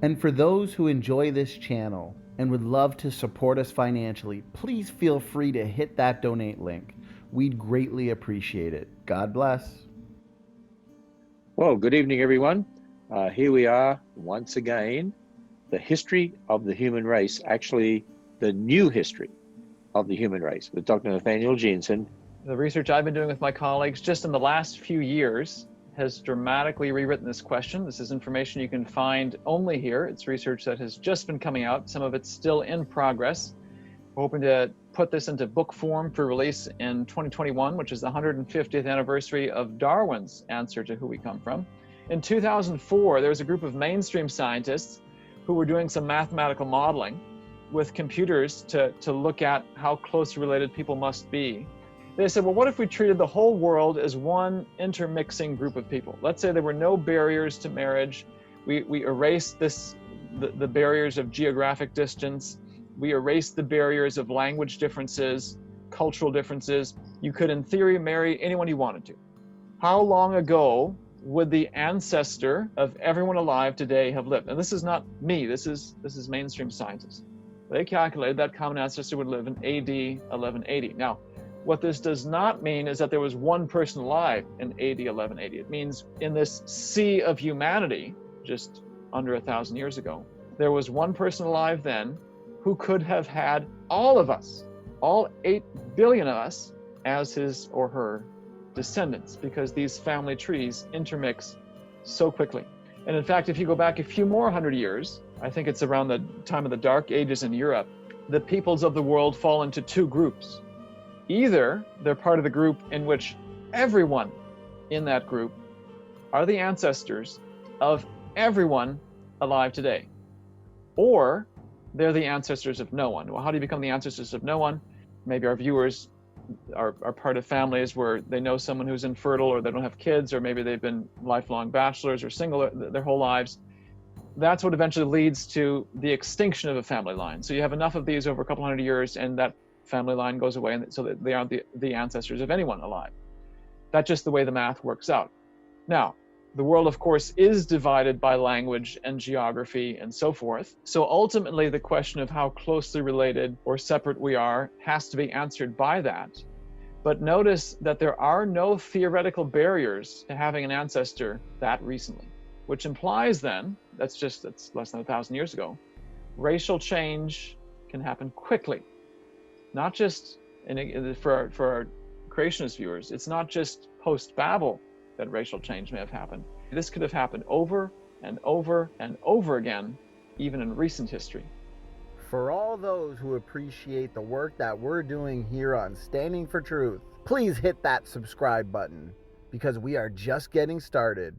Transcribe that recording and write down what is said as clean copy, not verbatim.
And for those who enjoy this channel and would love to support us financially, please feel free to hit that donate link. We'd greatly appreciate it. God bless. Well, good evening, everyone. Here we are once again, the history of the human race, actually the new history of the human race with Dr. Nathaniel Jeanson. The research I've been doing with my colleagues just in the last few years has dramatically rewritten this question. This is information you can find only here. It's research that has just been coming out. Some of it's still in progress. We're hoping to put this into book form for release in 2021, which is the 150th anniversary of Darwin's answer to who we come from. In 2004, there was a group of mainstream scientists who were doing some mathematical modeling with computers to look at how closely related people must be. They said, well, what if we treated the whole world as one intermixing group of people? Let's say there were no barriers to marriage. We erased the barriers of geographic distance. We erased the barriers of language differences, cultural differences. You could, in theory, marry anyone you wanted to. How long ago would the ancestor of everyone alive today have lived? And this is not me, this is mainstream scientists. They calculated that common ancestor would live in AD 1180. Now, what this does not mean is that there was one person alive in AD 1180. It means in this sea of humanity, just under 1,000 years ago, there was one person alive then who could have had all of us, all 8 billion of us, as his or her descendants, because these family trees intermix so quickly. And in fact, if you go back a few more 100 years, I think it's around the time of the Dark Ages in Europe, the peoples of the world fall into two groups. Either they're part of the group in which everyone in that group are the ancestors of everyone alive today, or they're the ancestors of no one. Well, how do you become the ancestors of no one? Maybe our viewers are part of families where they know someone who's infertile, or they don't have kids, or maybe they've been lifelong bachelors or single their whole lives. That's what eventually leads to the extinction of a family line. So you have enough of these over a couple hundred years, and that family line goes away, and so that they aren't the ancestors of anyone alive. That's just the way the math works out. Now, the world, of course, is divided by language and geography and so forth. So ultimately, the question of how closely related or separate we are has to be answered by that. But notice that there are no theoretical barriers to having an ancestor that recently, which implies then, that's less than 1,000 years ago, racial change can happen quickly. Not just for our creationist viewers, it's not just post-Babel that racial change may have happened. This could have happened over and over and over again, even in recent history. For all those who appreciate the work that we're doing here on Standing for Truth, please hit that subscribe button, because we are just getting started.